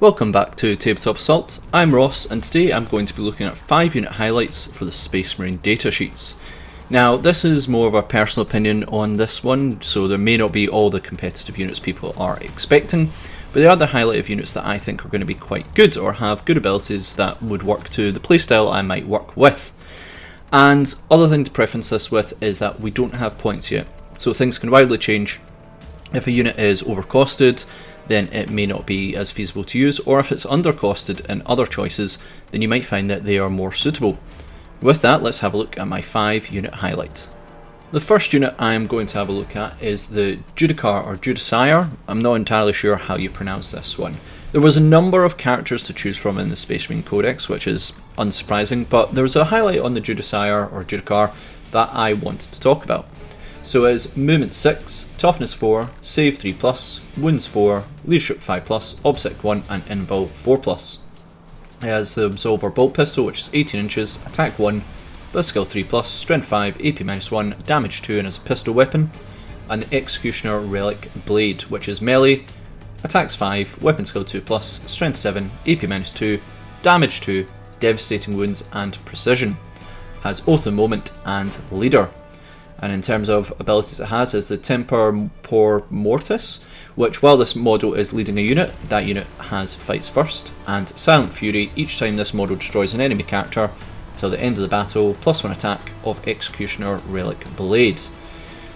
Welcome back to Tabletop Assault. I'm Ross, and today I'm going to be looking at 5 unit highlights for the Space Marine datasheets. Now, this is more of a personal opinion on this one, so there may not be all the competitive units people are expecting, but they are the highlight of units that I think are going to be quite good or have good abilities that would work to the playstyle I might work with. And other thing to preference this with is that we don't have points yet, so things can wildly change. If a unit is overcosted, then it may not be as feasible to use, or if it's undercosted in other choices, then you might find that they are more suitable. With that, let's have a look at my 5 unit highlight. The first unit I am going to have a look at is the Judicar or Judicar. I'm not entirely sure how you pronounce this one. There was a number of characters to choose from in the Space Marine Codex, which is unsurprising, but there was a highlight on the Judicar or Judicar that I wanted to talk about. So it's Movement 6, Toughness 4, Save 3+, Wounds 4, Leadership 5+, Obsec 1 and Invul 4+. It has the Absolver Bolt Pistol, which is 18 inches, Attack 1, Skill 3+, Strength 5, AP-1, Damage 2 and is a pistol weapon, and the Executioner Relic Blade, which is melee, Attacks 5, Weapon Skill 2+, Strength 7, AP-2, Damage 2, Devastating Wounds and Precision. Has Oath of Moment and Leader. And in terms of abilities it has is the Temper Por Mortis, which while this model is leading a unit, that unit has fights first, and Silent Fury each time this model destroys an enemy character till the end of the battle, +1 attack of Executioner Relic Blade.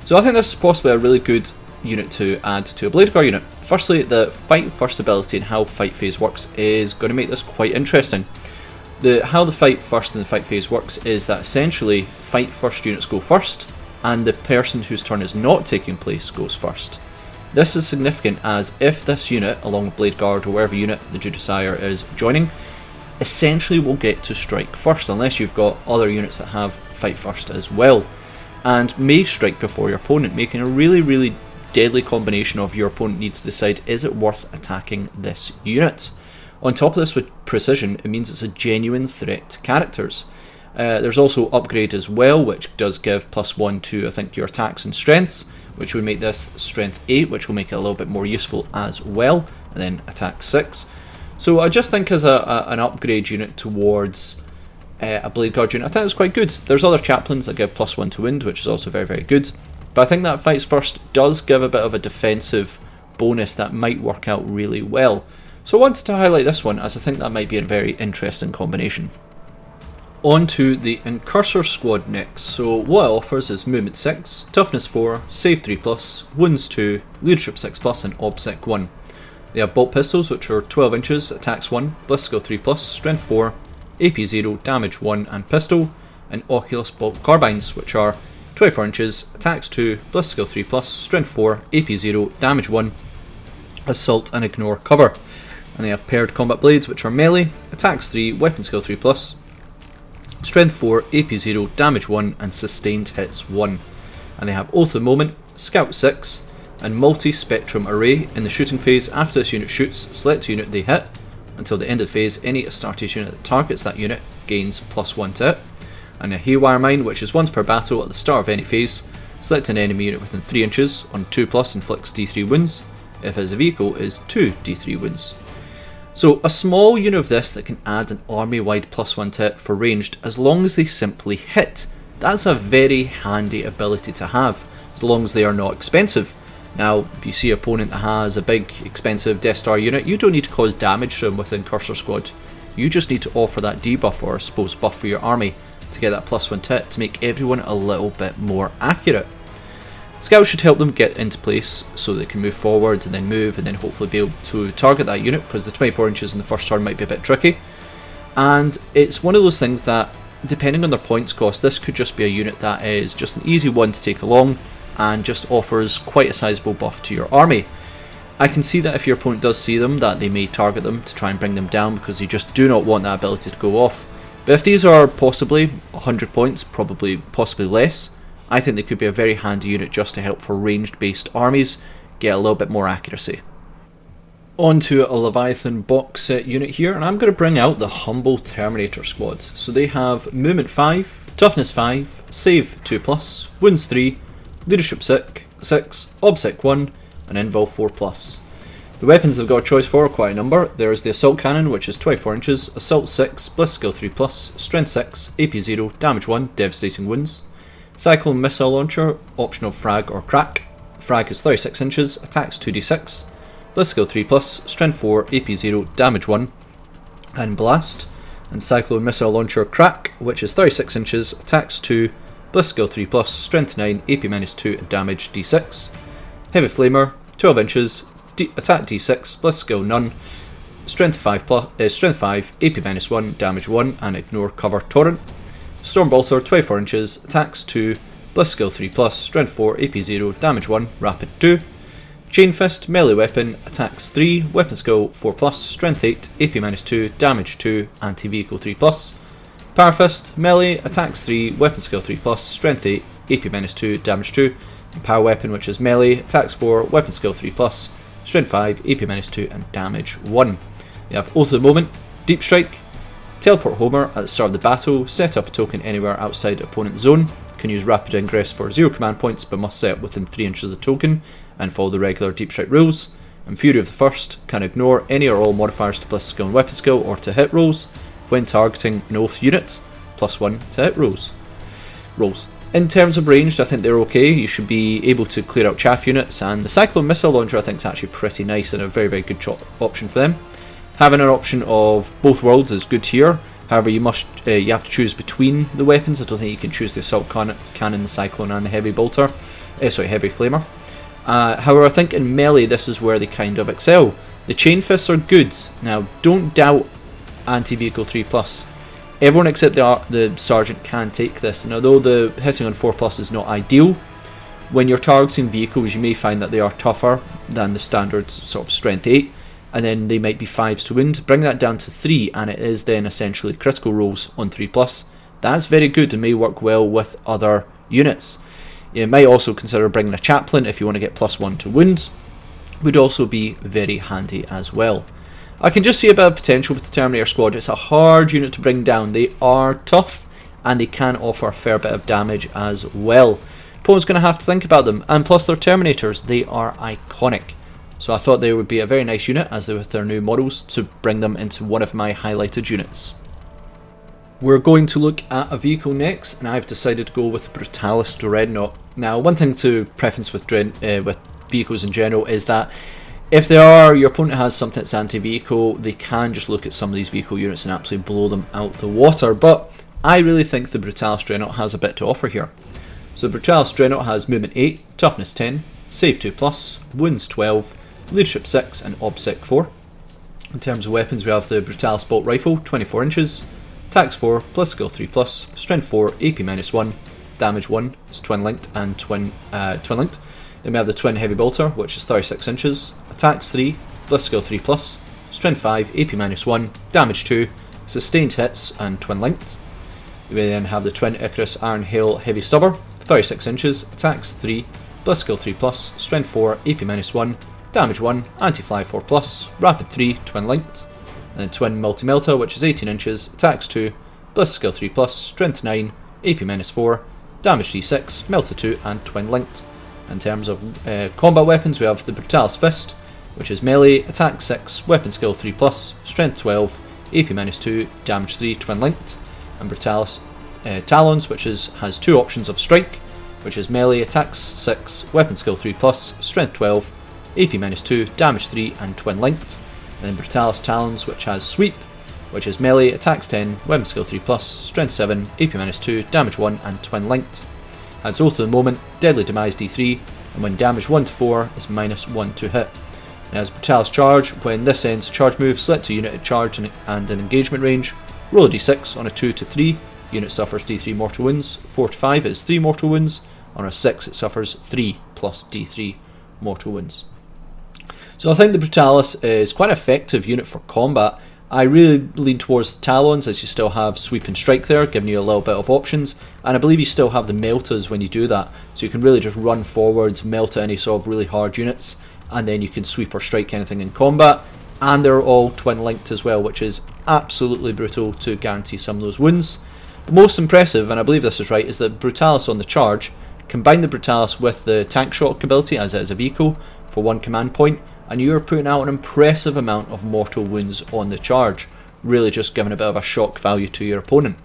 So I think this is possibly a really good unit to add to a Blade Guard unit. Firstly, the fight first ability and how fight phase works is going to make this quite interesting. How the fight first and the fight phase works is that essentially fight first units go first, and the person whose turn is not taking place goes first. This is significant as if this unit, along with Blade Guard or whatever unit the Judicar is joining, essentially will get to strike first unless you've got other units that have fight first as well, and may strike before your opponent, making a really deadly combination of your opponent needs to decide, is it worth attacking this unit? On top of this, with precision, it means it's a genuine threat to characters. There's also upgrade as well, which does give +1 to I think your attacks and strengths, which would make this strength 8, which will make it a little bit more useful as well, and then attack 6. So I just think as an upgrade unit towards a Blade Guard unit, I think it's quite good. There's other chaplains that give +1 to wind, which is also very good, but I think that fights first does give a bit of a defensive bonus that might work out really well. So I wanted to highlight this one as I think that might be a very interesting combination. On to the Incursor Squad next. So what it offers is Movement 6, Toughness 4, Save 3+, Wounds 2, Leadership 6+, and Obsec 1. They have Bolt Pistols, which are 12 inches, Attacks 1, Skill 3+, Strength 4, AP 0, Damage 1 and Pistol, and Oculus Bolt Carbines, which are 24 inches, Attacks 2, Skill 3+, Strength 4, AP 0, Damage 1, Assault and Ignore Cover. And they have Paired Combat Blades, which are melee, Attacks 3, Weapon Skill 3+, Strength 4, AP 0, Damage 1 and Sustained Hits 1. And they have Oath of Moment, Scout 6 and Multi-Spectrum Array. In the shooting phase, after this unit shoots, select a unit they hit. Until the end of the phase, any Astartes unit that targets that unit gains +1 to it. And a Haywire Mine, which is once per battle at the start of any phase. Select an enemy unit within 3 inches, on 2+, inflicts D3 wounds. If it is a vehicle, is 2 D3 wounds. So a small unit of this that can add an army-wide +1 to it for ranged as long as they simply hit. That's a very handy ability to have, as long as they are not expensive. Now, if you see an opponent that has a big, expensive Death Star unit, you don't need to cause damage to them with Incursor Squad. You just need to offer that debuff or I suppose buff for your army to get that +1 to it to make everyone a little bit more accurate. Scouts should help them get into place so they can move forward and then hopefully be able to target that unit, because the 24 inches in the first turn might be a bit tricky. And it's one of those things that, depending on their points cost, this could just be a unit that is just an easy one to take along and just offers quite a sizable buff to your army. I can see that if your opponent does see them, that they may target them to try and bring them down because you just do not want that ability to go off. But if these are possibly 100 points, possibly less, I think they could be a very handy unit just to help for ranged based armies get a little bit more accuracy. On to a Leviathan box set unit here, and I'm going to bring out the humble Terminator Squad. So they have Movement 5, Toughness 5, Save 2+, Wounds 3, Leadership 6, Obsec 1 and Invul 4+. The weapons they've got a choice for are quite a number. There is the Assault Cannon, which is 24 inches, Assault 6, Bliss Skill 3+, Strength 6, AP 0, Damage 1, Devastating Wounds. Cyclone Missile Launcher, option of Frag or Crack. Frag is 36 inches, attacks 2d6, Bliss Skill 3+, Strength 4, AP 0, Damage 1, and Blast. And Cyclone Missile Launcher Crack, which is 36 inches, attacks 2, Bliss Skill 3+, Strength 9, AP -2, and damage d6. Heavy Flamer, 12 inches, attack d6, Bliss Skill none, Strength 5, AP -1, damage 1, and ignore cover torrent. Stormbolter, 24 inches, attacks 2, Bliss Skill 3+, Strength 4, AP 0, damage 1, rapid 2. Chain Fist, melee weapon, attacks 3, weapon skill 4+, Strength 8, AP -2, damage 2, anti-vehicle 3+. Power Fist, melee, attacks 3, weapon skill 3+, Strength 8, AP -2, damage 2. And Power Weapon, which is melee, attacks 4, weapon skill 3+, Strength 5, AP -2, and damage 1. You have Oath of the Moment, Deep Strike, Teleport Homer at the start of the battle, set up a token anywhere outside opponent zone. Can use Rapid Ingress for 0 command points, but must set up within 3 inches of the token and follow the regular Deep Strike rules. And Fury of the First can ignore any or all modifiers to Bliss Skill and Weapon Skill or to hit rolls when targeting an Oath unit, +1 to hit rolls. In terms of ranged, I think they're okay. You should be able to clear out chaff units, and the Cyclone Missile Launcher I think is actually pretty nice and a very good option for them. Having an option of both worlds is good here. However, you have to choose between the weapons. I don't think you can choose the Assault Cannon, the Cyclone, and the Heavy Flamer. However, I think in melee this is where they kind of excel. The Chain Fists are good. Now, don't doubt anti-vehicle 3+. Everyone except the Sergeant can take this, and although the hitting on 4+ is not ideal, when you're targeting vehicles you may find that they are tougher than the standard sort of Strength 8, and then they might be 5s to wound. Bring that down to 3 and it is then essentially critical rolls on 3+. That's very good and may work well with other units. You might also consider bringing a Chaplain if you want to get +1 to wounds. Would also be very handy as well. I can just see a bit of potential with the Terminator Squad. It's a hard unit to bring down. They are tough and they can offer a fair bit of damage as well. Opponent's going to have to think about them, and plus they're Terminators, they are iconic. So I thought they would be a very nice unit as they with their new models to bring them into one of my highlighted units. We're going to look at a vehicle next, and I've decided to go with Brutalis Dreadnought. Now, one thing to preference with vehicles in general is that if your opponent has something that's anti-vehicle, they can just look at some of these vehicle units and absolutely blow them out the water. But I really think the Brutalis Dreadnought has a bit to offer here. So the Brutalis Dreadnought has movement 8, toughness 10, save 2+, wounds 12, leadership 6, and obsec 4. In terms of weapons, we have the Brutalis Bolt Rifle, 24 inches, attacks 4, Bliss Skill 3+, strength 4, AP -1, damage 1, it's twin linked and twin linked. Then we have the Twin Heavy Bolter, which is 36 inches, attacks 3, Bliss Skill 3+, strength 5, AP -1, damage 2, sustained hits, and twin linked. We then have the Twin Icarus Iron Hail Heavy Stubber, 36 inches, attacks 3, Bliss Skill 3+, strength 4, AP -1, damage 1, anti-fly 4+, rapid 3, twin linked. And then Twin Multi-Melta, which is 18 inches, attacks 2, Bliss Skill 3+, strength 9, AP -4, damage d6, Melta 2, and twin linked. In terms of combat weapons, we have the Brutalis Fist, which is melee, attack 6, weapon skill 3+, strength 12, AP -2, damage 3, twin linked. And Brutalis Talons, which has two options of strike, which is melee, attacks 6, weapon skill 3+, strength 12, AP -2, damage 3, and twin linked. And then Brutalis Talons, which has sweep, which is melee, attacks 10, weapon skill 3+, strength 7, AP -2, damage 1, and twin linked. Has Oath of the Moment, deadly demise d3, and when damage 1 to 4 is -1 to hit. It has Brutalis Charge. When this ends charge move, select a unit at charge and an engagement range, roll a d6. On a 2 to 3, unit suffers d3 mortal wounds. 4 to 5 is 3 mortal wounds. On a 6 it suffers 3 plus d3 mortal wounds. So I think the Brutalis is quite an effective unit for combat. I really lean towards the Talons, as you still have sweep and strike there, giving you a little bit of options, and I believe you still have the Meltas when you do that, so you can really just run forwards, melt any sort of really hard units, and then you can sweep or strike anything in combat, and they're all twin linked as well, which is absolutely brutal to guarantee some of those wounds. The most impressive, and I believe this is right, is that Brutalis on the charge, combine the Brutalis with the tank shock ability as it is a vehicle for 1 command point, and you're putting out an impressive amount of mortal wounds on the charge, really just giving a bit of a shock value to your opponent.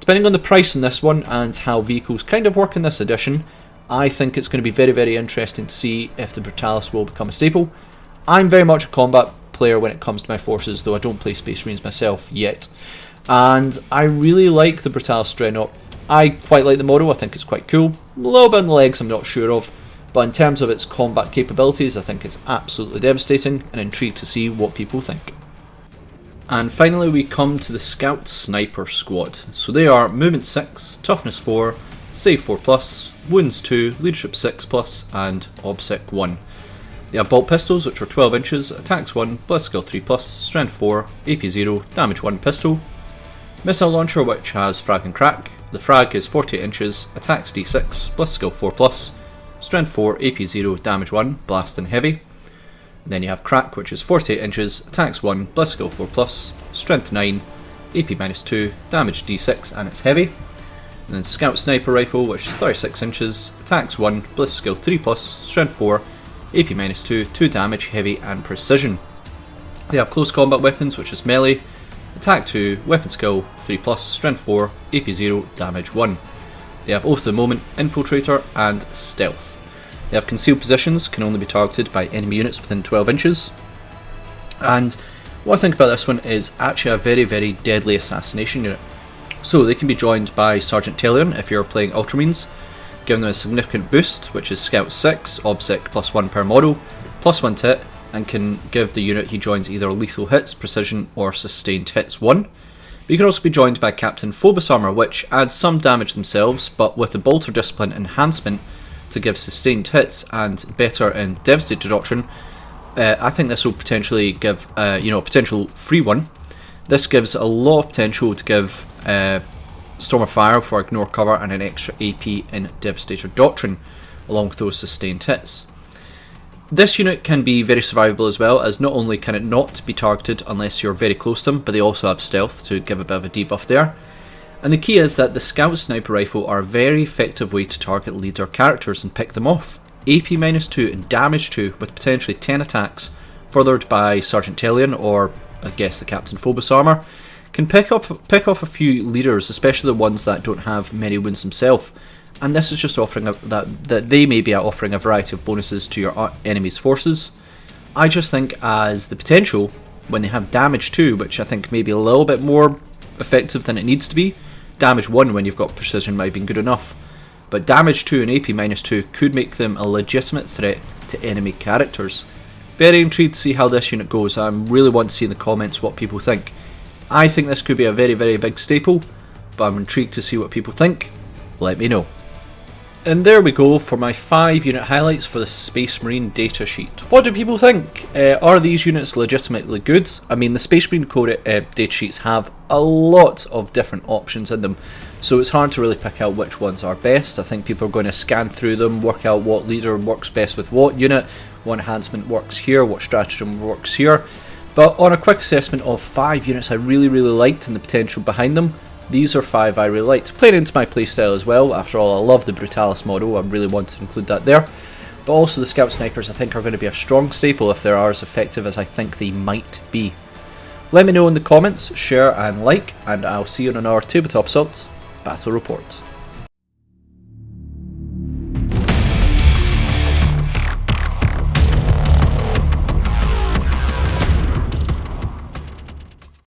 Depending on the price on this one and how vehicles kind of work in this edition, I think it's going to be very, very interesting to see if the Brutalis will become a staple. I'm very much a combat player when it comes to my forces, though I don't play Space Marines myself yet. And I really like the Brutalis Dreadnought. I quite like the model, I think it's quite cool. A little bit on the legs I'm not sure of, but in terms of its combat capabilities I think it's absolutely devastating, and intrigued to see what people think. And finally we come to the Scout Sniper Squad. So they are Movement 6, Toughness 4, Save 4+, Wounds 2, Leadership 6+, and Obsec 1. They have bolt pistols which are 12 inches, attacks 1, blitz skill 3+, strength 4, AP 0, damage 1 pistol. Missile launcher which has frag and crack. The frag is 48 inches, attacks d6, blitz skill 4+, strength 4, AP 0, damage 1, blast and heavy. And then you have crack which is 48 inches, attacks 1, blitz skill 4+, strength 9, AP -2, damage d6, and it's heavy. And then Scout Sniper Rifle which is 36 inches, attacks 1, blitz skill 3+, strength 4, AP -2, 2 damage, heavy and precision. They have close combat weapons which is melee, attack 2, weapon skill 3+, strength 4, AP 0, damage 1. They have Oath of the Moment, Infiltrator and Stealth. They have concealed positions, can only be targeted by enemy units within 12 inches. And what I think about this one is actually a very, very deadly assassination unit. So they can be joined by Sergeant Talion if you're playing Ultramarines, giving them a significant boost, which is Scout 6, Obsec +1 per model, +1 to hit, and can give the unit he joins either lethal hits, precision, or sustained hits 1. But you can also be joined by Captain Phobos Armor, which adds some damage themselves, but with the Bolter Discipline enhancement to give sustained hits and better in Devastator Doctrine, I think this will potentially give a potential free one. This gives a lot of potential to give Storm of Fire for Ignore Cover and an extra AP in Devastator Doctrine, along with those sustained hits. This unit can be very survivable as well, as not only can it not be targeted unless you're very close to them, but they also have stealth to give a bit of a debuff there. And the key is that the Scout Sniper Rifle are a very effective way to target leader characters and pick them off. AP -2 and damage 2 with potentially 10 attacks, furthered by Sergeant Talion or I guess the Captain Phobos Armor, can pick off a few leaders, especially the ones that don't have many wounds themselves. And this is just offering that they may be offering a variety of bonuses to your enemy's forces. I just think as the potential, when they have damage 2, which I think may be a little bit more effective than it needs to be, damage 1 when you've got precision might have been good enough, but damage 2 and AP -2 could make them a legitimate threat to enemy characters. Very intrigued to see how this unit goes. I really want to see in the comments what people think. I think this could be a very, very big staple, but I'm intrigued to see what people think. Let me know. And there we go for my 5 unit highlights for the Space Marine datasheet. What do people think? Are these units legitimately good? I mean, the Space Marine code datasheets have a lot of different options in them, so it's hard to really pick out which ones are best. I think people are going to scan through them, work out what leader works best with what unit, what enhancement works here, what stratagem works here. But on a quick assessment of 5 units I really, really liked and the potential behind them, these are 5 I really liked. Playing into my playstyle as well. After all, I love the Brutalis model, I really want to include that there. But also the Scout Snipers I think are going to be a strong staple if they are as effective as I think they might be. Let me know in the comments, share and like, and I'll see you on another Tabletop Assault Battle Report.